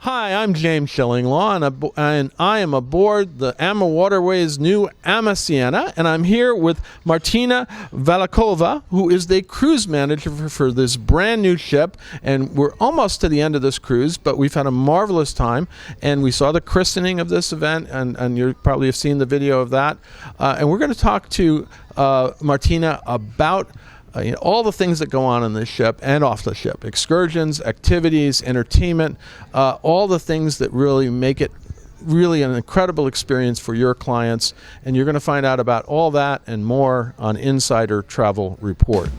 Hi, I'm James Schillinglaw, and I am aboard the AmaWaterways new AmaSiena, and I'm here with Martina Velikova, who is the cruise manager for this brand new ship. And we're almost to the end of this cruise, but we've had a marvelous time, and we saw the christening of this event, and you probably have seen the video of that. And we're going to talk to Martina about all the things that go on in this ship and off the ship: excursions, activities, entertainment, all the things that really make it really an incredible experience for your clients. And you're going to find out about all that and more on Insider Travel Report.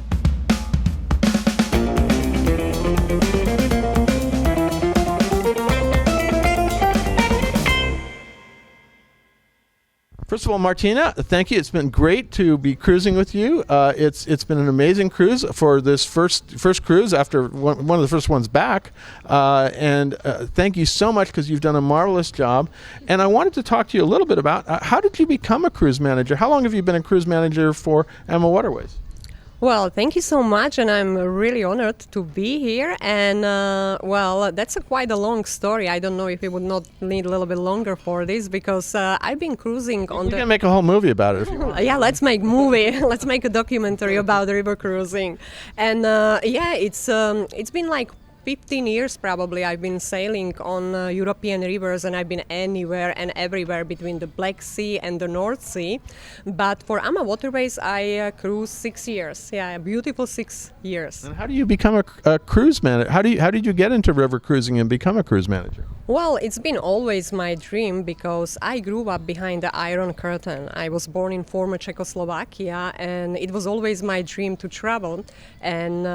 First of all, Martina, thank you. It's been great to be cruising with you. It's been an amazing cruise for this first cruise after one of the first ones back. And thank you so much, because you've done a marvelous job. And I wanted to talk to you a little bit about how did you become a cruise manager? How long have you been a cruise manager for AmaWaterways? Well, thank you so much, and I'm really honored to be here. And well, that's quite a long story. I don't know if we would not need a little bit longer for this, because I've been cruising on You can make a whole movie about it if you want. Yeah, let's make movie. Let's make a documentary about river cruising. And yeah, it's been like 15 years probably I've been sailing on European rivers, and I've been anywhere and everywhere between the Black Sea and the North Sea. But for AmaWaterways, I cruised 6 years. Yeah, a beautiful 6 years. And how do you become a cruise manager? How did you get into river cruising and become a cruise manager? Well, it's been always my dream, because I grew up behind the Iron Curtain. I was born in former Czechoslovakia, and it was always my dream to travel. And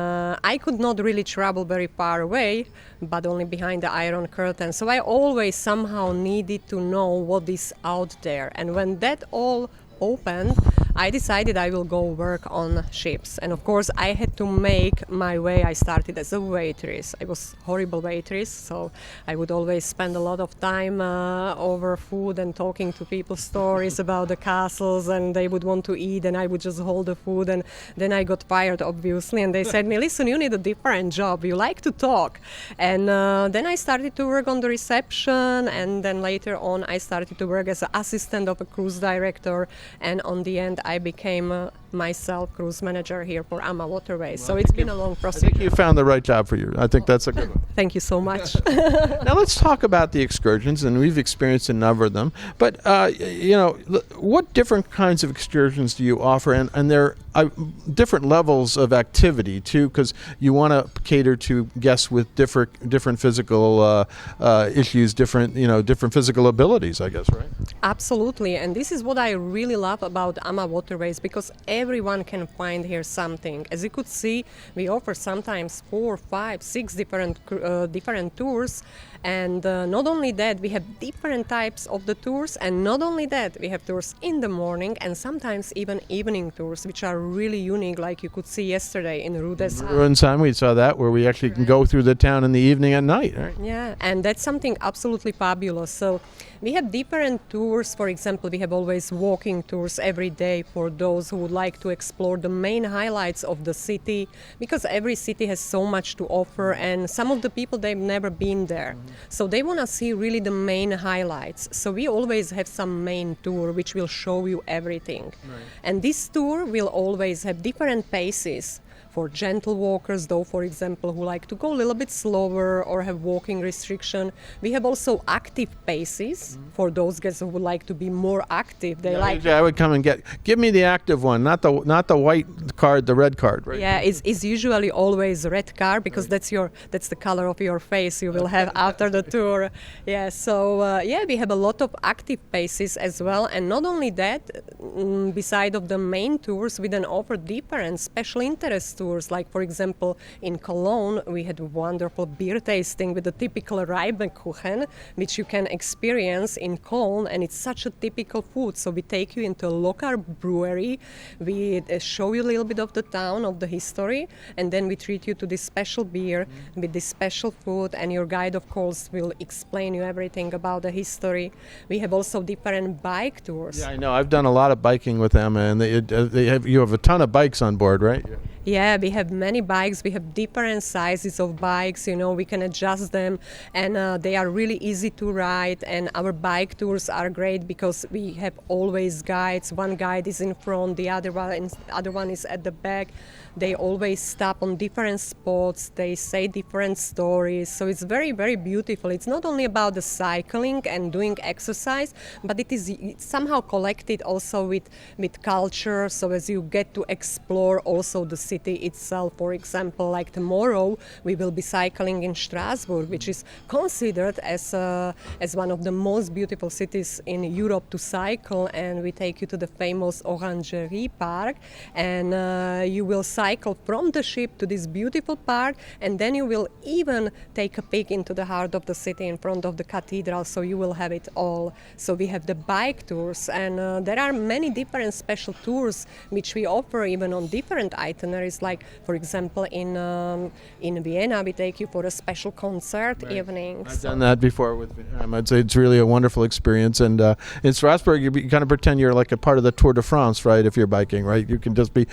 I could not really travel very far away, but only behind the Iron Curtain. So I always somehow needed to know what is out there. And when that all opened, I decided I will go work on ships. And of course, I had to make my way. I started as a waitress. I was a horrible waitress, so I would always spend a lot of time over food and talking to people stories about the castles, and they would want to eat, and I would just hold the food. And then I got fired, obviously, and they said me, listen, you need a different job. You like to talk. And then I started to work on the reception, and then later on I started to work as an assistant of a cruise director. And on the end, I became myself cruise manager here for AmaWaterways. Well, so it's been a long process. I think you found the right job for you. I think that's a good one. Thank you so much. Now let's talk about the excursions, and we've experienced a number of them. But what different kinds of excursions do you offer? And there are different levels of activity too, because you want to cater to guests with different physical issues, different physical abilities, I guess, right? Absolutely, and this is what I really love about AmaWaterways, because everyone can find here something. As you could see, we offer sometimes 4, 5, 6 different tours, and not only that, we have different types of the tours, and not only that, we have tours in the morning and sometimes even evening tours, which are really unique, like you could see yesterday in Rudesheim. Rudesheim, we saw that, where we actually can go through the town in the evening at night, right? Yeah, and that's something absolutely fabulous. So we have different tours. For example, we have always walking tours every day for those who would like to explore the main highlights of the city, because every city has so much to offer, and some of the people, they've never been there. So they want to see really the main highlights. So we always have some main tour which will show you everything. Right. And this tour will always have different paces for gentle walkers, though, for example, who like to go a little bit slower or have walking restriction. We have also active paces for those guests who would like to be more active. I would come and give me the active one, not the white card, the red card, right? Yeah, it's usually always red card, because that's the color of your face you will have after the tour. Yeah, so we have a lot of active paces as well, and not only that, beside of the main tours, we then offer different special interest tours. Like, for example, in Cologne, we had wonderful beer tasting with the typical Reibekuchen, which you can experience in Cologne, and it's such a typical food. So we take you into a local brewery, we show you a little bit of the town, of the history, and then we treat you to this special beer with this special food, and your guide, of course, will explain you everything about the history. We have also different bike tours. Yeah, I know. I've done a lot of biking with them, and you have a ton of bikes on board, right? Yeah, we have many bikes. We have different sizes of bikes. We can adjust them, and they are really easy to ride. And our bike tours are great because we have always guides. One guide is in front, the other one is at the back. They always stop on different spots. They say different stories. So it's very, very beautiful. It's not only about the cycling and doing exercise, but it's somehow collected also with culture. So as you get to explore also the city itself. For example, like tomorrow we will be cycling in Strasbourg, which is considered as one of the most beautiful cities in Europe to cycle. And we take you to the famous Orangerie Park, and you will cycle from the ship to this beautiful park, and then you will even take a peek into the heart of the city in front of the cathedral, so you will have it all. So we have the bike tours, and there are many different special tours which we offer even on different itineraries, like for example in Vienna we take you for a special concert evening. I've done that before with I'd say it's really a wonderful experience, and in Strasbourg you kind of pretend you're like a part of the Tour de France, right? If you're biking, right? You can just be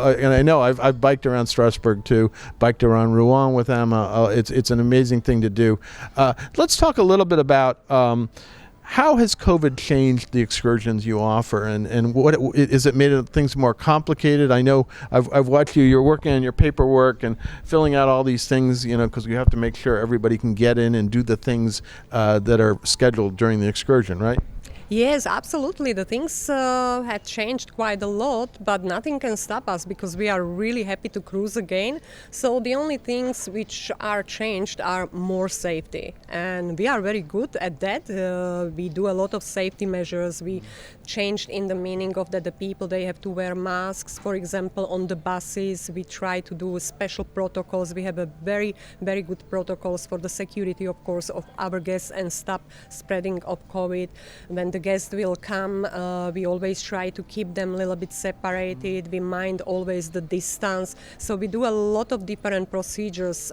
and I know I've biked around Strasbourg too, biked around Rouen with Emma. It's an amazing thing to do. Let's talk a little bit about how has COVID changed the excursions you offer, and what is it made things more complicated? I know I've watched you're working on your paperwork and filling out all these things, because you have to make sure everybody can get in and do the things that are scheduled during the excursion, right? Yes, absolutely. The things have changed quite a lot, but nothing can stop us because we are really happy to cruise again. So the only things which are changed are more safety, and we are very good at that. We do a lot of safety measures. We changed in the meaning of that the people, they have to wear masks. For example, on the buses, we try to do special protocols. We have a very, very good protocols for the security, of course, of our guests and stop spreading of COVID. When the guests will come, we always try to keep them a little bit separated. We mind always the distance. So we do a lot of different procedures.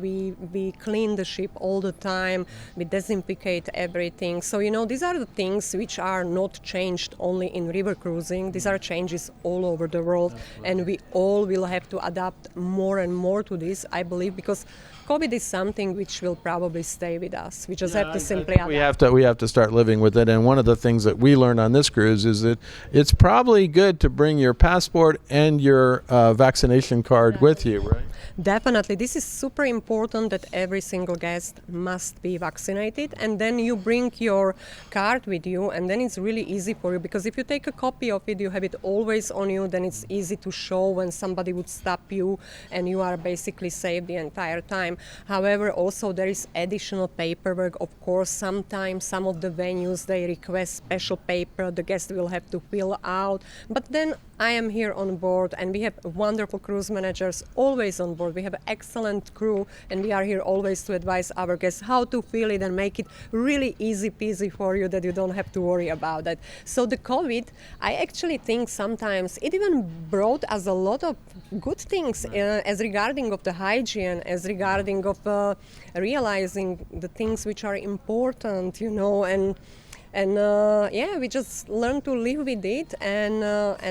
We clean the ship all the time. We disinfect everything. So, these are the things which are not changed only in river cruising. These are changes all over the world. And we all will have to adapt more and more to this, I believe, because COVID is something which will probably stay with us. We just have to simply adapt. We have to start living with it. And one of the things that we learned on this cruise is that it's probably good to bring your passport and your vaccination card with you, right? Definitely. This is super important that every single guest must be vaccinated, and then you bring your card with you, and then it's really easy for you, because if you take a copy of it, you have it always on you, then it's easy to show when somebody would stop you, and you are basically safe the entire time. However, also there is additional paperwork. Of course, sometimes some of the venues, they request special paper the guest will have to fill out, but then I am here on board, and we have wonderful cruise managers always on board. We have an excellent crew, and we are here always to advise our guests how to fill it and make it really easy peasy for you, that you don't have to worry about that. So the COVID, I actually think sometimes it even brought us a lot of good things as regarding of the hygiene, as regarding of realizing the things which are important, and we just learn to live with it, and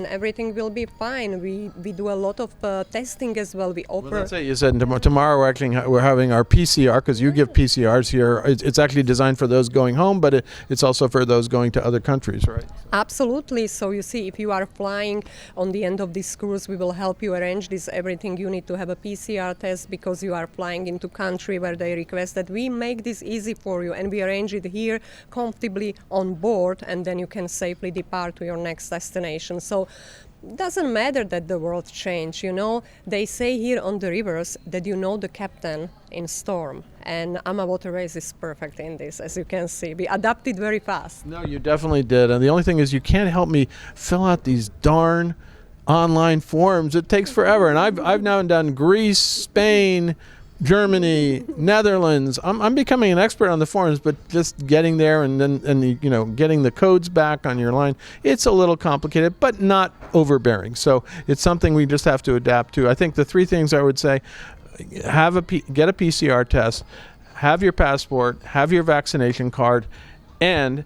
everything will be fine. We do a lot of testing as well. We offer. Well, that's it. You said tomorrow we're having our PCR, because you give PCRs here. It's actually designed for those going home, but it's also for those going to other countries, right? Absolutely. So you see, if you are flying on the end of this cruise, we will help you arrange this. Everything you need to have a PCR test, because you are flying into country where they request that. We make this easy for you, and we arrange it here comfortably on board, and then you can safely depart to your next destination. So doesn't matter that the world changed, They say here on the rivers that the captain in storm, and AmaWaterways is perfect in this, as you can see. We adapted very fast. No, you definitely did. And the only thing is, you can't help me fill out these darn online forms. It takes forever. And I've now done Greece, Spain, Germany, Netherlands. I'm becoming an expert on the forums, but just getting there and getting the codes back on your line, it's a little complicated, but not overbearing. So it's something we just have to adapt to. I think the three things I would say: get a PCR test, have your passport, have your vaccination card, and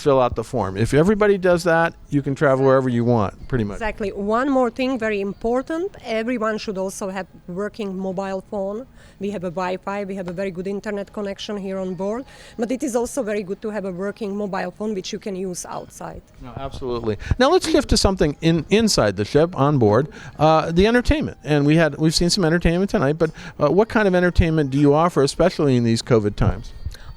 fill out the form. If everybody does that, you can travel wherever you want, pretty much. Exactly. One more thing, very important. Everyone should also have working mobile phone. We have a Wi-Fi. We have a very good internet connection here on board. But it is also very good to have a working mobile phone which you can use outside. No, absolutely. Now let's shift to something inside the ship, on board, the entertainment. And we've seen some entertainment tonight. But what kind of entertainment do you offer, especially in these COVID times?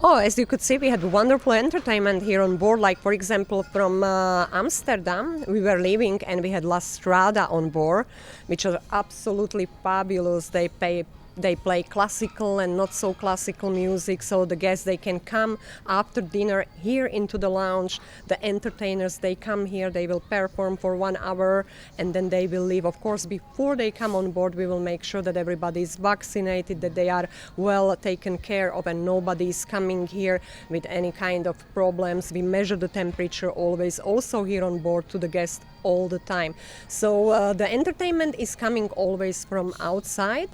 Oh, as you could see, we had wonderful entertainment here on board. Like, for example, from Amsterdam, we were leaving and we had La Strada on board, which are absolutely fabulous. They play classical and not so classical music, so the guests, they can come after dinner here into the lounge. The entertainers, they come here, they will perform for 1 hour and then they will leave. Of course, before they come on board, we will make sure that everybody is vaccinated, that they are well taken care of, and nobody is coming here with any kind of problems. We measure the temperature always, also here on board, to the guests all the time. So the entertainment is coming always from outside.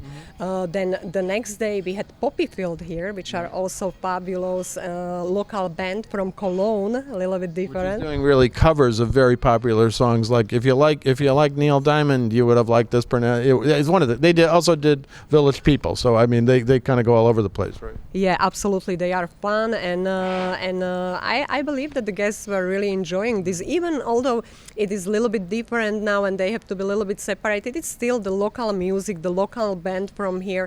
Then the next day we had Poppy Field here, which are also fabulous local band from Cologne, a little bit different. Which is doing really covers of very popular songs. Like if you like Neil Diamond, you would have liked this. It's one of the. They also did Village People. So I mean, they kind of go all over the place, right? Yeah, absolutely. They are fun, and I believe that the guests were really enjoying this. Even although it is a little bit different now, and they have to be a little bit separated, it's still the local music, the local band from here.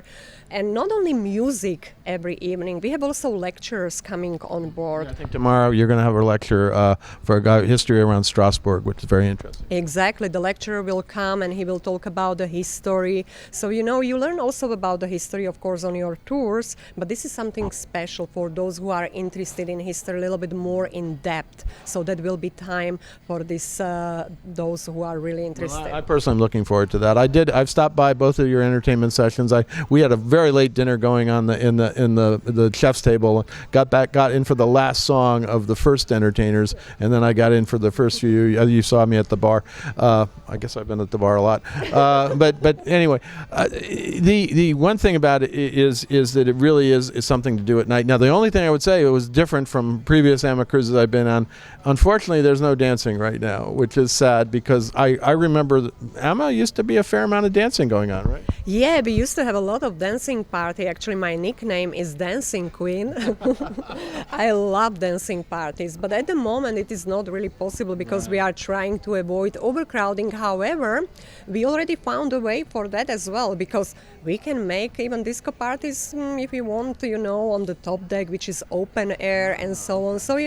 And not only music every evening, we have also lecturers coming on board. Yeah, I think tomorrow you're going to have a lecture for history around Strasbourg, which is very interesting. Exactly. The lecturer will come and he will talk about the history. So, you learn also about the history, of course, on your tours, but this is something special for those who are interested in history a little bit more in depth. So that will be time for this, those who are really interested. Well, I personally am looking forward to that. I've stopped by both of your entertainment sessions. We had a very late dinner going on in the chef's table. Got in for the last song of the first entertainers, and then I got in for the first few. You saw me at the bar. I guess I've been at the bar a lot. But anyway, the one thing about it is that it really is something to do at night. Now, the only thing I would say, it was different from previous AMA cruises I've been on. Unfortunately, there's no dancing right now, which is sad, because I remember AMA used to be a fair amount of dancing going on, right? Yeah, we used to have a lot of dancing party. Actually, my nickname is Dancing Queen. I love dancing parties, but at the moment it is not really possible because we are trying to avoid overcrowding. However, we already found a way for that as well, because we can make even disco parties if you want, on the top deck, which is open air and so on. So,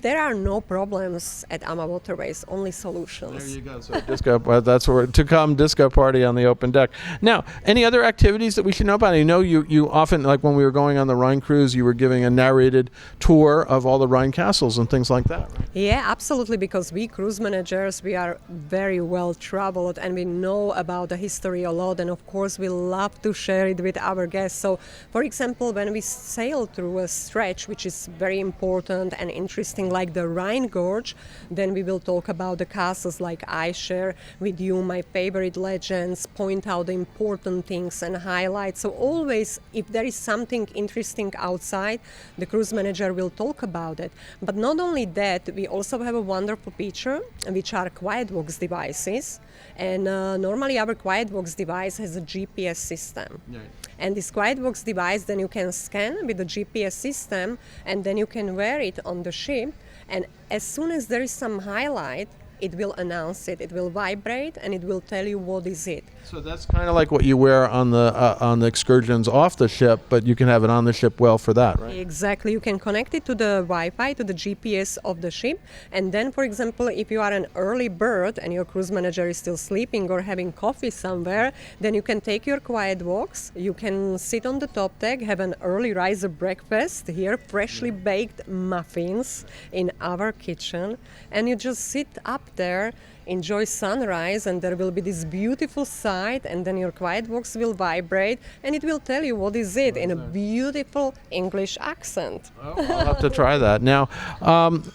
there are no problems at AmaWaterways, only solutions. There you go. So disco, that's where to come, disco party on the open deck. Now, any other activities that we should know about? I know you often, like when we were going on the Rhine cruise, you were giving a narrated tour of all the Rhine castles and things like that, right? Yeah, absolutely, because we cruise managers, we are very well traveled and we know about the history a lot, and of course we love to share it with our guests. So, for example, when we sail through a stretch which is very important and interesting, like the Rhine Gorge, then we will talk about the castles. Like, I share with you my favorite legends, point out the important things and highlight. So always, if there is something interesting outside, the cruise manager will talk about it. But not only that, we also have a wonderful feature, which are QuietBox devices. And normally our QuietBox device has a GPS system. Right. And this QuietBox device, then you can scan with the GPS system, and then you can wear it on the ship. And as soon as there is some highlight, it will announce it. It will vibrate, and it will tell you what is it. So that's kind of like what you wear on the excursions off the ship, but you can have it on the ship for that, right? Exactly. You can connect it to the Wi-Fi, to the GPS of the ship, and then, for example, if you are an early bird and your cruise manager is still sleeping or having coffee somewhere, then you can take your QuietBox, you can sit on the top deck, have an early riser breakfast here, freshly baked muffins in our kitchen, and you just sit up there enjoy sunrise, and there will be this beautiful sight, and then your quiet box will vibrate, and it will tell you what is it in a beautiful English accent. Oh, I'll have to try that. Now,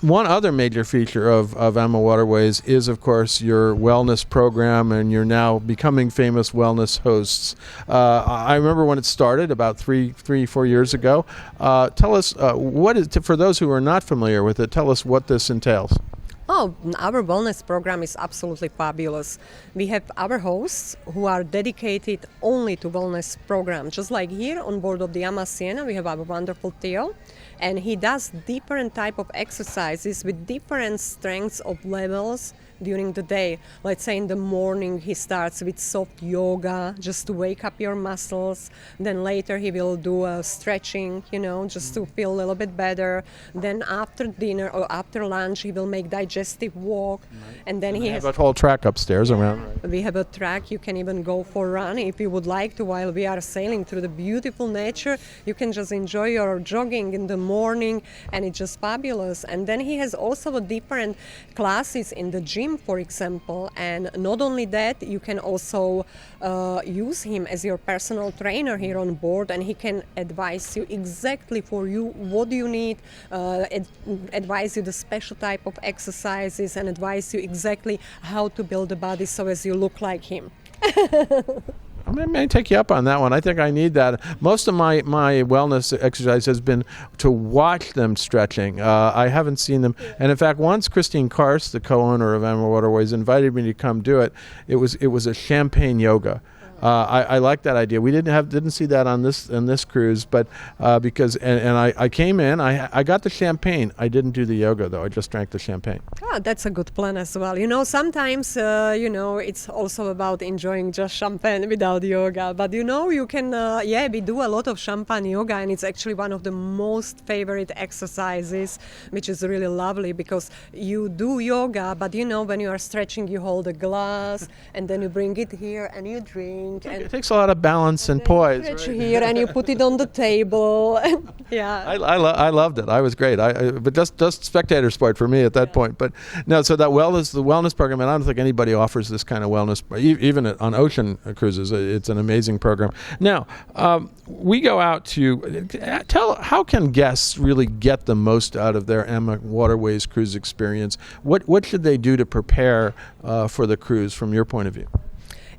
one other major feature of AmaWaterways is, of course, your wellness program, and you're now becoming famous wellness hosts. I remember when it started about 4 years ago. Tell us, for those who are not familiar with it, tell us what this entails. Oh, our wellness program is absolutely fabulous. We have our hosts who are dedicated only to wellness program. Just like here on board of the AmaSiena, we have our wonderful Theo, and he does different type of exercises with different strengths of levels during the day. Let's say in the morning he starts with soft yoga just to wake up your muscles. Then later he will do stretching, just to feel a little bit better. Then after dinner or after lunch he will make digestive walk. And then he has a whole track upstairs around. Right? We have a track. You can even go for a run if you would like to while we are sailing through the beautiful nature. You can just enjoy your jogging in the morning, and it's just fabulous. And then he has also different classes in the gym, for example, and not only that, you can also use him as your personal trainer here on board, and he can advise you exactly for you what you need, advise you the special type of exercises, and advise you exactly how to build a body so as you look like him. I may take you up on that one. I think I need that. Most of my wellness exercise has been to watch them stretching. I haven't seen them. And in fact, once Christine Karst, the co-owner of AmaWaterways, invited me to come do it. It was a champagne yoga. I like that idea. We didn't see that on this cruise, but because I came in, I got the champagne. I didn't do the yoga though. I just drank the champagne. Oh, that's a good plan as well. Sometimes it's also about enjoying just champagne without yoga. But you can we do a lot of champagne yoga, and it's actually one of the most favorite exercises, which is really lovely because you do yoga, but when you are stretching, you hold a glass and then you bring it here and you drink. And it takes a lot of balance and poise. Stretch here and you put it on the table. Yeah. I loved it. I was great. But just spectator sport for me at that point. But no, so the wellness program, and I don't think anybody offers this kind of wellness, even on ocean cruises. It's an amazing program. Now, we go out to how can guests really get the most out of their AmaWaterways cruise experience? What should they do to prepare for the cruise from your point of view?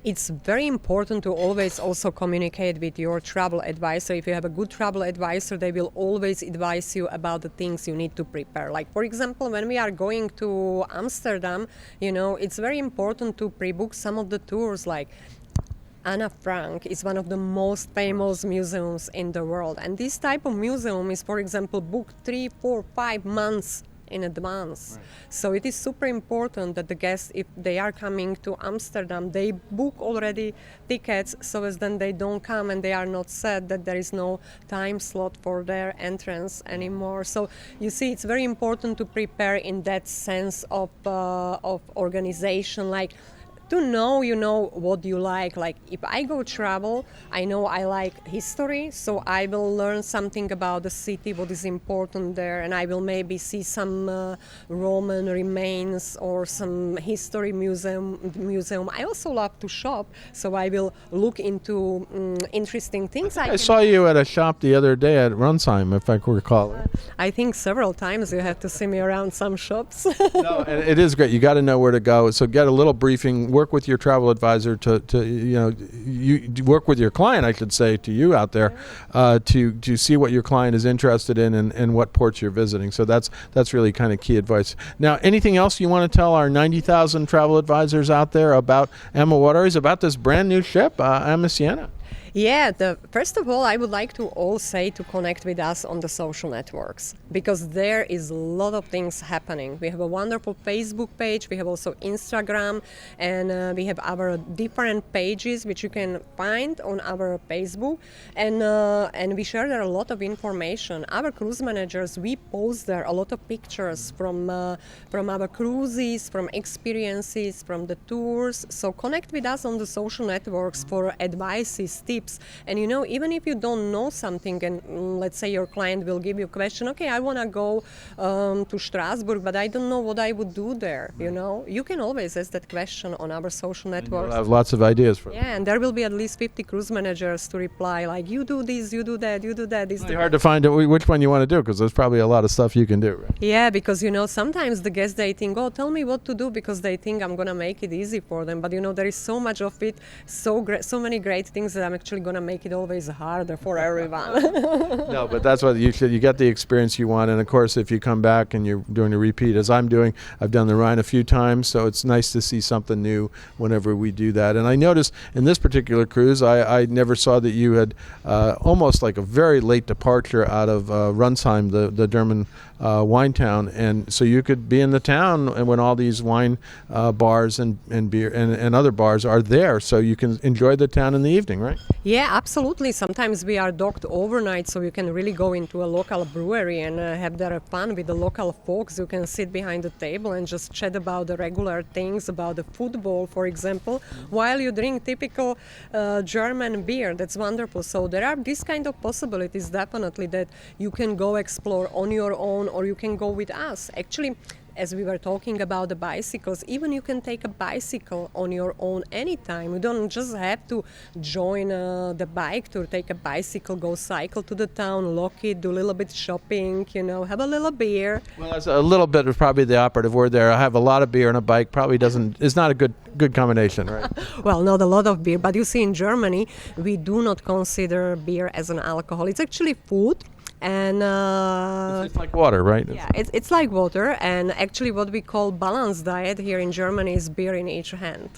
It's very important to always also communicate with your travel advisor. If you have a good travel advisor, they will always advise you about the things you need to prepare. Like, for example, when we are going to Amsterdam, it's very important to pre-book some of the tours, like Anne Frank is one of the most famous museums in the world. And this type of museum is, for example, booked 3, 4, 5 months in advance. Right. So it is super important that the guests, if they are coming to Amsterdam, they book already tickets so as then they don't come and they are not sad that there is no time slot for their entrance anymore. So you see, it's very important to prepare in that sense of organization, like to know, what you like. Like if I go travel, I know I like history, so I will learn something about the city, what is important there, and I will maybe see some Roman remains or some history museum. I also love to shop, so I will look into interesting things. I saw you at a shop the other day at Runsheim, if I recall. I think several times you had to see me around some shops. No, and it is great. You got to know where to go. So get a little briefing. Work with your travel advisor you work with your client, I should say, to you out there, to see what your client is interested in and what ports you're visiting. So that's really kind of key advice. Now, anything else you want to tell our 90,000 travel advisors out there about AmaWaterways, about this brand new ship, AmaSiena? Yeah, first of all, I would like to all say to connect with us on the social networks, because there is a lot of things happening. We have a wonderful Facebook page, we have also Instagram, and we have our different pages which you can find on our Facebook, and we share there a lot of information. Our cruise managers, we post there a lot of pictures from our cruises, from experiences, from the tours. So connect with us on the social networks for advices nice tips. And even if you don't know something, and let's say your client will give you a question, okay, I want to go to Strasbourg, but I don't know what I would do there. You can always ask that question on our social networks. I have lots of ideas for them. Yeah, and there will be at least 50 cruise managers to reply, like, you do this, you do that, you do that. It's really hard to find which one you want to do, because there's probably a lot of stuff you can do. Right? Yeah, because sometimes the guests, they think, oh, tell me what to do, because they think I'm gonna make it easy for them. But there is so much of it, so many great things that I'm actually gonna make it always harder for everyone. No, but that's what you should. You get the experience you want, and of course, if you come back and you're doing a repeat, as I'm doing, I've done the Rhine a few times, so it's nice to see something new whenever we do that. And I noticed in this particular cruise, I never saw that you had almost like a very late departure out of Runsheim, the German wine town, and so you could be in the town and when all these wine bars and beer and other bars are there, so you can enjoy the town in the evening, right? Yeah, absolutely. Sometimes we are docked overnight, so you can really go into a local brewery and have their fun with the local folks. You can sit behind the table and just chat about the regular things, about the football, for example, while you drink typical German beer. That's wonderful. So there are these kind of possibilities, definitely, that you can go explore on your own, or you can go with us. Actually, as we were talking about the bicycles, even you can take a bicycle on your own anytime. You don't just have to join the bike to take a bicycle, go cycle to the town, lock it, do a little bit shopping, have a little beer. Well, that's a little bit is probably the operative word there. I have a lot of beer and a bike probably is not a good combination, right? Well, not a lot of beer, but you see in Germany, we do not consider beer as an alcohol. It's actually food. And it's like water, right? Yeah, it's like water. And actually what we call balanced diet here in Germany is beer in each hand.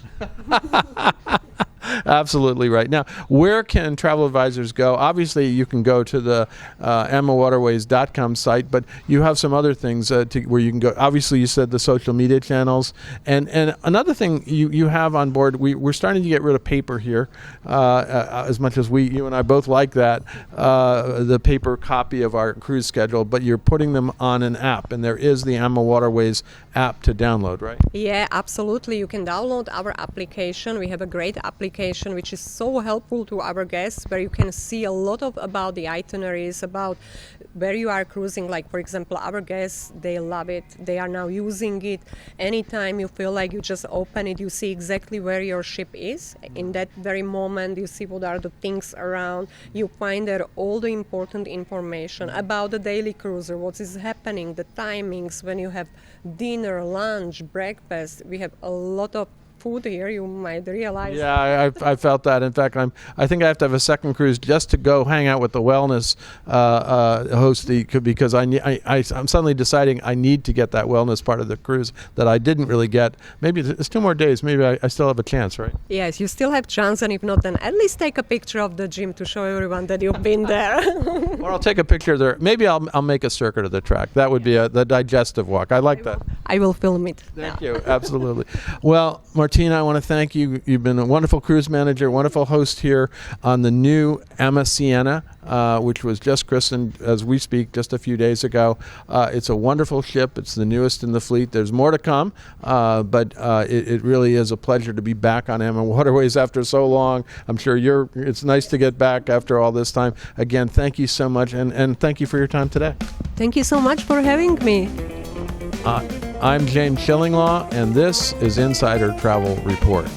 Absolutely right. Now, where can travel advisors go? Obviously, you can go to the AmaWaterways.com site, but you have some other things where you can go. Obviously, you said the social media channels. And another thing you have on board, we're starting to get rid of paper here, as much as you and I both like that, the paper copy of our cruise schedule, but you're putting them on an app, and there is the AmaWaterways app to download, right? Yeah, absolutely. You can download our application. We have a great application which is so helpful to our guests, where you can see a lot about the itineraries, about where you are cruising. Like, for example, our guests, they love it. They are now using it. Anytime you feel like you just open it, you see exactly where your ship is. In that very moment, you see what are the things around. You find there all the important information about the daily cruiser, what is happening, the timings, when you have dinner, lunch, breakfast. We have a lot of food here, you might realize. Yeah, I felt that. In fact, I think I have to have a second cruise just to go hang out with the wellness host, because I'm suddenly deciding I need to get that wellness part of the cruise that I didn't really get. Maybe it's 2 more days. Maybe I still have a chance, right? Yes, you still have chance, and if not, then at least take a picture of the gym to show everyone that you've been there. Or I'll take a picture there. Maybe I'll make a circuit of the track. That would be the digestive walk. I like that. I will film it. Thank you. Absolutely. Well, Martina, I want to thank you. You've been a wonderful cruise manager, wonderful host here on the new AmaSiena, which was just christened as we speak just a few days ago. It's a wonderful ship. It's the newest in the fleet. There's more to come, but it really is a pleasure to be back on AmaWaterways after so long. I'm sure it's nice to get back after all this time. Again, thank you so much, and thank you for your time today. Thank you so much for having me. I'm James Schillinglaw, and this is Insider Travel Report.